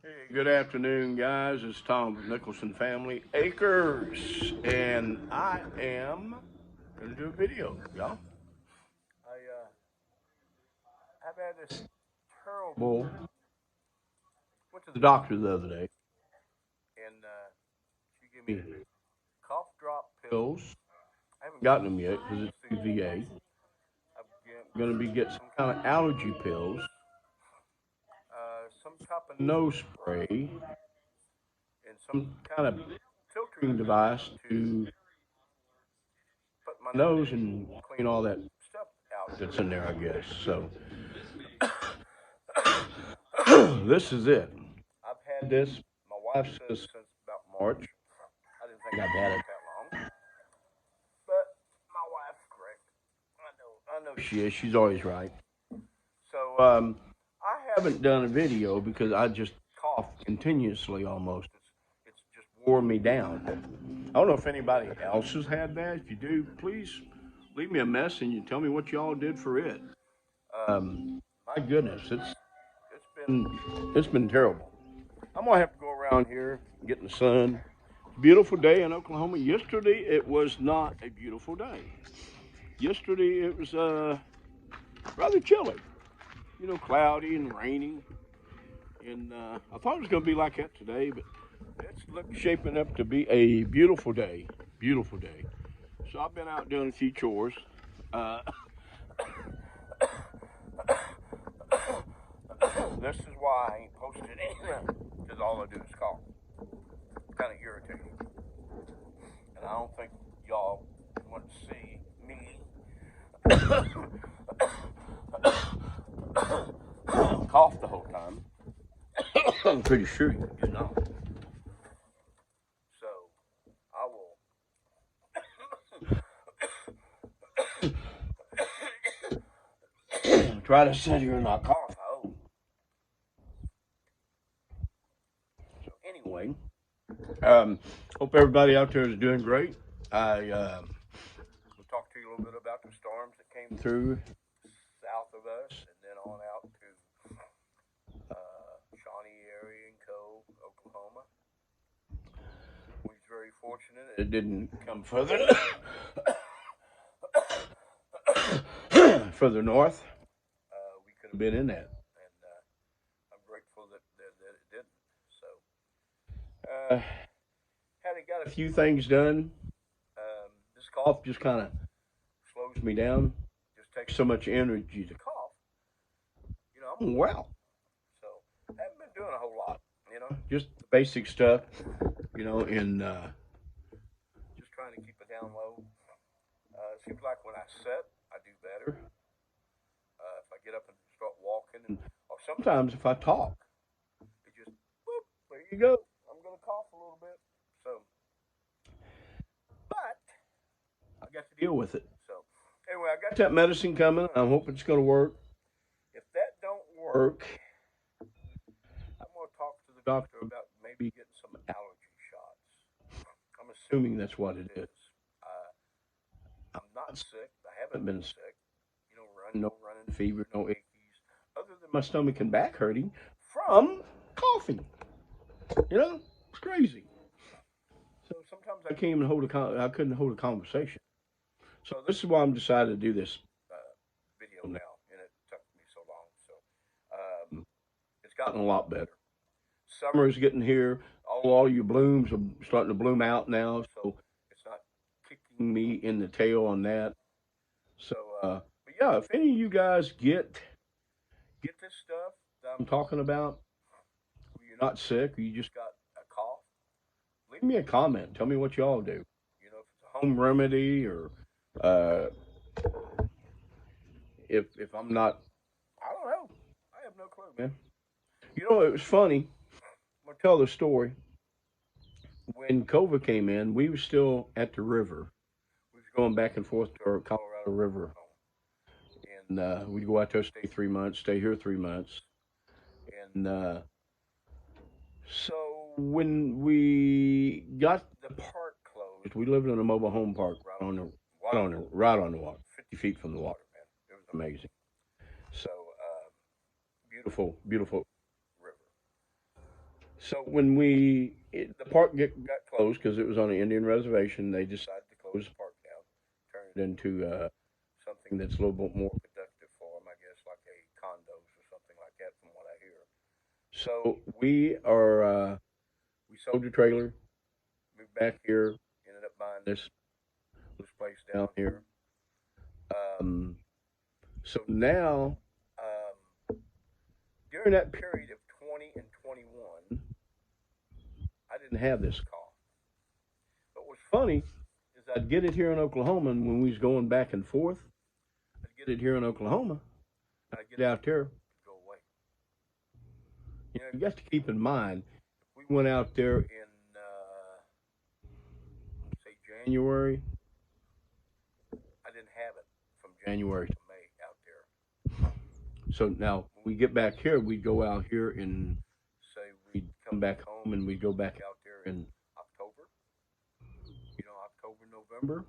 Hey, good afternoon, guys. It's Tom from Nicholson Family Acres, and I am going to do a video, y'all. I've had this terrible. Went to the doctor the other day, and she gave me cough drop pills. I haven't gotten them yet because it's through VA. I'm going to be getting some kind of allergy pills, some type of nose spray, and some kind of filtering device to put my nose and clean all that stuff out that's in there, I guess. So this is it. I've had this. My wife says since about March. I didn't think I've had it that long, but my wife's correct. I know she is. She's always right. So I haven't done a video because I just cough continuously almost. It's just wore me down. I don't know if anybody else has had that. If you do, please leave me a message and tell me what y'all did for it. My goodness, it's been terrible. I'm gonna have to go around here, get in the sun. Beautiful day in Oklahoma. Yesterday it was not a beautiful day. Yesterday it was rather chilly. Cloudy and rainy. And I thought it was gonna be like that today, but it's shaping up to be a beautiful day. Beautiful day. So I've been out doing a few chores. Uh, this is why I ain't posted anything, because all I do is cough. Kind of irritating. And I don't think y'all want to see me cough the whole time. I'm pretty sure you do not. So I will try to sit here and not cough. Oh. So anyway, hope everybody out there is doing great. I will talk to you a little bit about the storms that came through south of us, and then on out to Shawnee area and Co, Oklahoma. We was very fortunate it didn't come further further north. We could have been in that, and I'm grateful that it didn't. So, had got a few things done. This cough just kind of slows me down. Just takes so much energy to cough. I'm well. So, I haven't been doing a whole lot. Just the basic stuff. And just trying to keep it down low. It seems like when I sit, I do better. If I get up and start walking, or sometimes if I talk, it just, whoop, there you go. I'm going to cough a little bit. So, but I got to deal with it. So, anyway, I got that medicine coming. I hope it's going to work. If that don't work, I'm going to talk to the doctor about maybe getting some allergy shots. I'm assuming that's what it is. I'm not sick. I haven't been sick. No running fever, no aches, other than my stomach and back hurting from coughing. It's crazy. So sometimes I can't even I couldn't hold a conversation. So this is why I'm decided to do this video now, and it took me so long. So it's gotten a lot better. Summer is getting here. All your blooms are starting to bloom out now, so it's not kicking me in the tail on that. So, but yeah, if any of you guys get this stuff that I'm talking about, or you're not sick, or you just got a cough, leave me a comment. Tell me what y'all do. If it's a home remedy, or uh, if I'm not, I don't know. I have no clue, man. It was funny. I'm gonna tell the story. When COVID came in, we were still at the river. We was going back and forth to our Colorado River, and we'd go out there, stay 3 months, stay here 3 months, and so when we got the park closed, we lived in a mobile home park right on the water, 50 feet from the water. Man, it was amazing. So beautiful, beautiful river. So when the park got closed because it was on an Indian reservation, they decided to close the park down, turn it into something that's a little bit more productive for them, I guess, like a condos or something like that, from what I hear. So we sold the trailer, moved back here, ended up buying this place down here. Um, so now, during that period of 20 and 21, I didn't have this cough. But what's funny is I'd get it here in Oklahoma, and when we was going back and forth, I'd get it here in Oklahoma, and I'd get it out there, it'd go away. You know, you got to keep in mind, if we went out there in, say, January, I didn't have it from January to May out there. So now, when we get back here, we'd go out here and say we'd come back home and we'd go back out there in October. You know, October, November.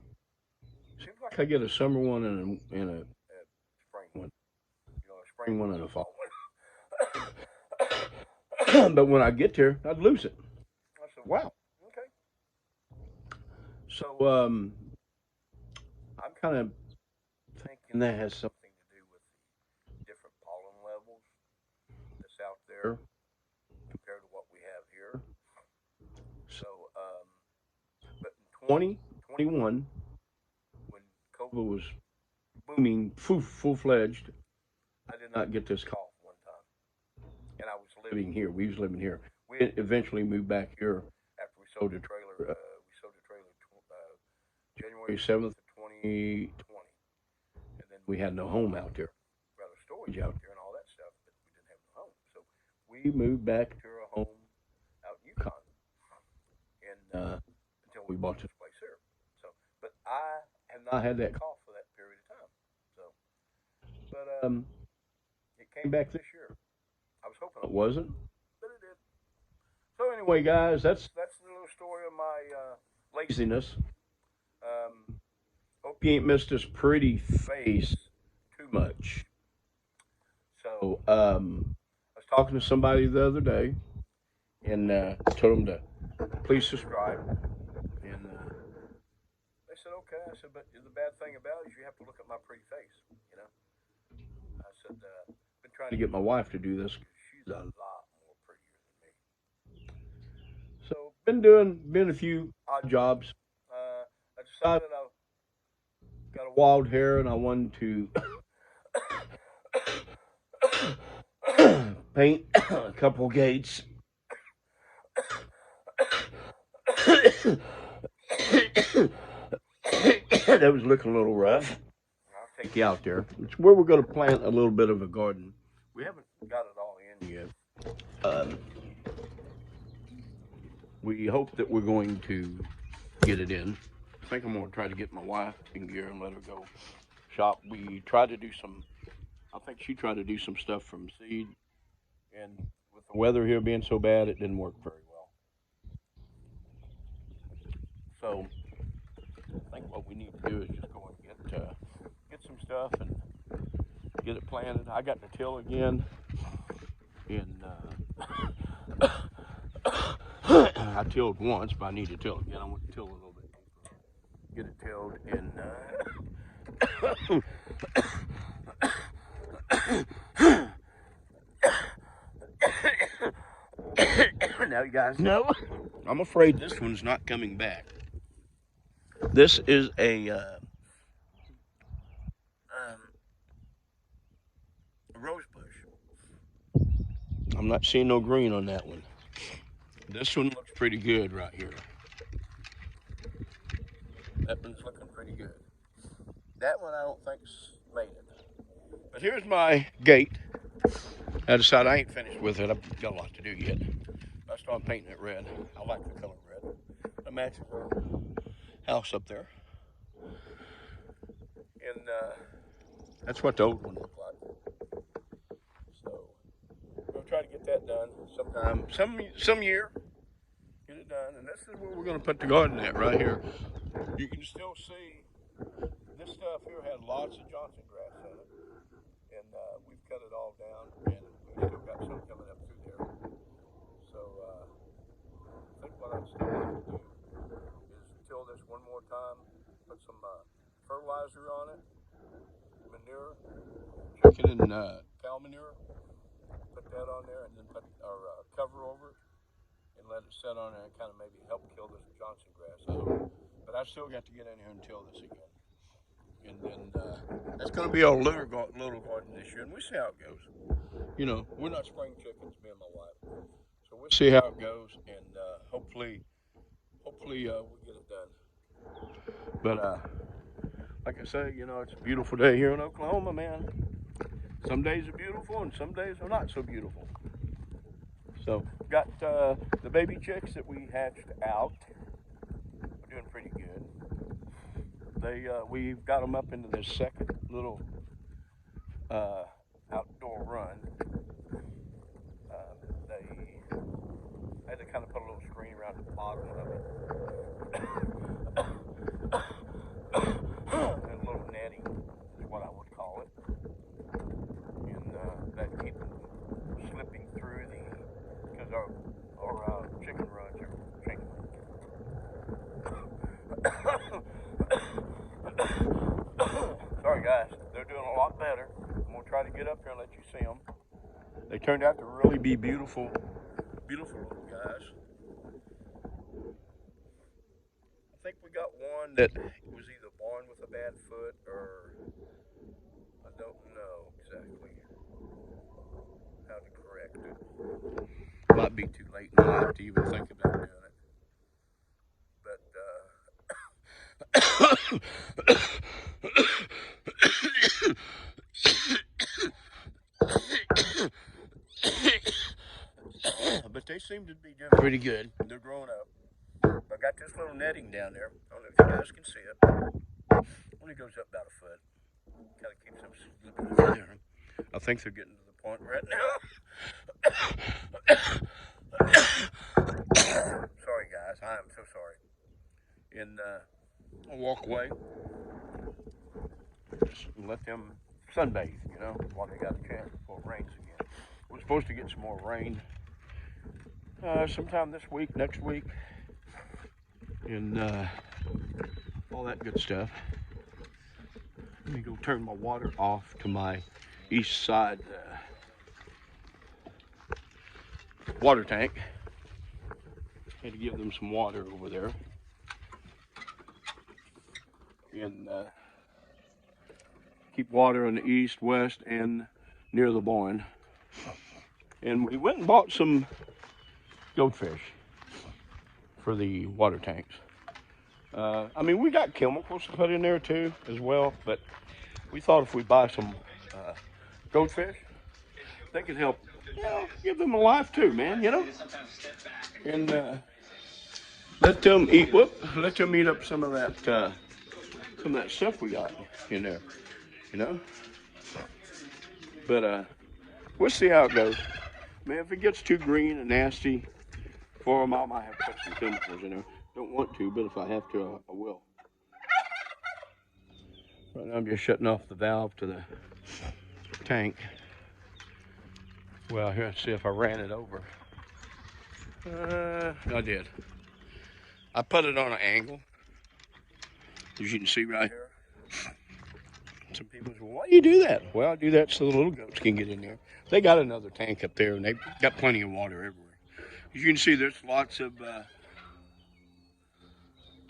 Seems like I get a summer one and a spring one. You know, a spring one and a fall one. But when I get there, I'd lose it. I said, wow, okay. So I'm kind of thinking that has something to do with the different pollen levels that's out there compared to what we have here. So, but in 2021, when COVID was booming, full fledged, I did not get this cough one time. And I was living here. We was living here. We eventually moved back here after we sold the trailer. We sold the trailer January 7th of 2020. And then we had no home out there. Rather storage out there and all that stuff, but we didn't have no home. So we moved back to our home out in Yukon. And until we bought this place here. So, but I have not had that cough for that period of time. So, but it came back this year. I was hoping it wasn't, but it did. So anyway, guys, that's the little story of my laziness. Hope you ain't missed this pretty face too much. So I was talking to somebody the other day, and told them to please subscribe. And they said, okay. I said, but the bad thing about it is you have to look at my pretty face, you know. I said, I've been trying to get my wife to do this because she's a lot more prettier than me. So, been a few odd jobs. I decided I got a wild hair and I wanted to paint a couple gates. That was looking a little rough. I'll take you out there. It's where we're going to plant a little bit of a garden. We haven't got it all in yet. We hope that we're going to get it in. I think I'm going to try to get my wife in gear and let her go shop. We tried to do I think she tried to do some stuff from seed. And with the weather here being so bad, it didn't work very well. So I think what we need to do is just go and get some stuff and get it planted. I got to till again, and I tilled once, but I need to till again. I want to till a little bit deeper, get it tilled, and now you guys know. I'm afraid this one's not coming back. This is a rose bush. I'm not seeing no green on that one. This one looks pretty good right here. That one's looking pretty good. That one I don't think's made it. But here's my gate. I decided I ain't finished with it. I've got a lot to do yet. I started painting it red. I like the color red. It matches our house up there. And that's what the old one looked like. So we'll try to get that done sometime, some year. Get it done, and this is where we're going to put the garden at right here. You can still see this stuff here had lots of Johnson grass in it, and we've cut it all down, and we've still got some coming up through there. So chicken and cow manure. Put that on there, and then put our cover over it, and let it sit on there and kind of maybe help kill this Johnson grass. But I still got to get in here and till this again. And then that's going to be our little garden this year, and we'll see how it goes. You know, we're not spring chickens, me and my wife. So we'll see how it goes, and hopefully we get it done. But like I say, you know, it's a beautiful day here in Oklahoma, man. Some days are beautiful, and some days are not so beautiful. So got the baby chicks that we hatched out. We're doing pretty good. We've got them up into this second little outdoor run. I had to kind of put a little screen around the bottom of it. And a little netting is what I would call it. And that keeps them slipping through because our chicken runs are chicken. Sorry guys, they're doing a lot better. I'm gonna try to get up here and let you see them. They turned out to really be beautiful little guys. I think we got one that was either born with a bad foot or I don't know exactly how to correct it. Might be too late in life to even think about doing it. But they seem to be doing pretty good. They're growing up. I got this little netting down there. I don't know if you guys can see it. Only goes up about a foot. Kind of keeps them slipping through there. I think they're getting to the point right now. Sorry guys, I am so sorry. And I'll walk away. Just let them sunbathe, you know, while they got a chance before it rains again. We're supposed to get some more rain sometime this week, next week, and all that good stuff. Let me go turn my water off to my east side water tank. Had to give them some water over there. And keep water on the east, west, and near the barn. And we went and bought some goldfish for the water tanks. I mean, we got chemicals to put in there too, as well, but we thought if we buy some goldfish, they could help, you know, give them a life too, man, you know? And let them eat up some of that stuff we got in there, you know? But we'll see how it goes. Man, if it gets too green and nasty for them, I might have to put some chemicals in there. Don't want to, but if I have to, I will. Right now I'm just shutting off the valve to the tank. Well, here, let's see if I ran it over. I did. I put it on an angle, as you can see right here. Some people say, well, why do you do that? Well, I do that so the little goats can get in there. They got another tank up there, and they've got plenty of water everywhere. As you can see, there's lots of, oh,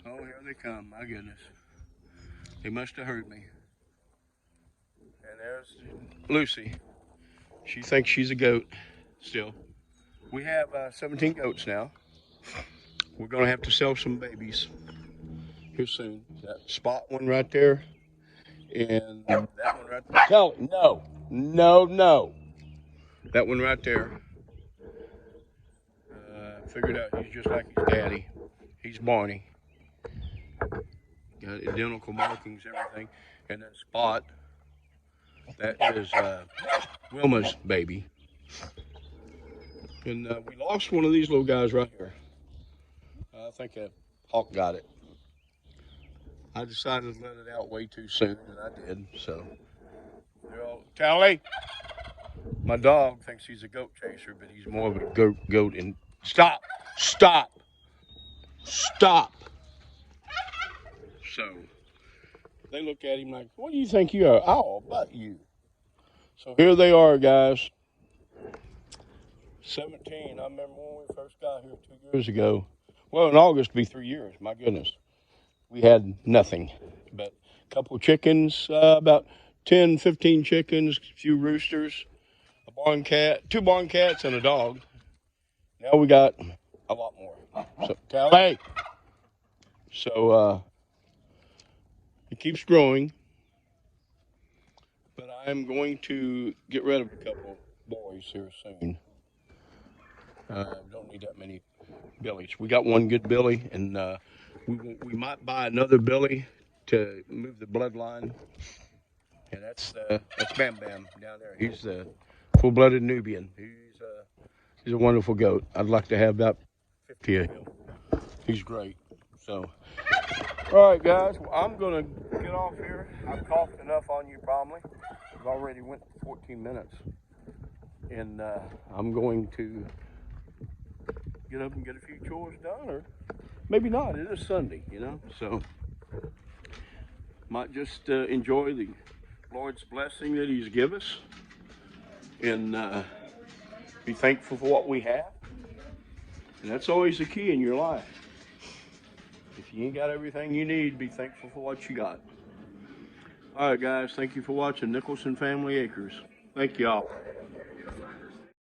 here they come, my goodness. They must have heard me. And there's Lucy. She thinks she's a goat still. We have 17 goats now. We're gonna have to sell some babies here soon. That spot one right there. And that one right there. Kelly, no. That one right there. Figured out he's just like his daddy. He's Barney. Got identical markings, everything. And then Spot, that is Wilma's baby. And we lost one of these little guys right here. I think a hawk got it. I decided to let it out way too soon, and I did, so. Tally, my dog thinks he's a goat chaser, but he's more of a goat and stop. So, they look at him like, what do you think you are? I'll butt you. So here they are, guys. 17. I remember when we first got here 2 years ago. Well, in August, it'll be 3 years. My goodness. We had nothing but a couple chickens, about 10, 15 chickens, a few roosters, a barn cat, 2 barn cats, and a dog. Now we got a lot more. So, Callie. So it keeps growing, but I am going to get rid of a couple boys here soon. Don't need that many billies. We got one good billy, and we might buy another billy to move the bloodline. And that's Bam Bam down there. He's a full-blooded Nubian. He's a wonderful goat. I'd like to have about 50 of him. He's great. So, all right, guys. Well, I'm gonna get off here. I've coughed enough on you, probably. I've already went 14 minutes, and I'm going to get up and get a few chores done, or maybe not. It is Sunday, you know, so might just enjoy the Lord's blessing that He's given us, and be thankful for what we have. And that's always the key in your life. If you ain't got everything you need, be thankful for what you got. All right, guys. Thank you for watching Nicholson Family Acres. Thank y'all.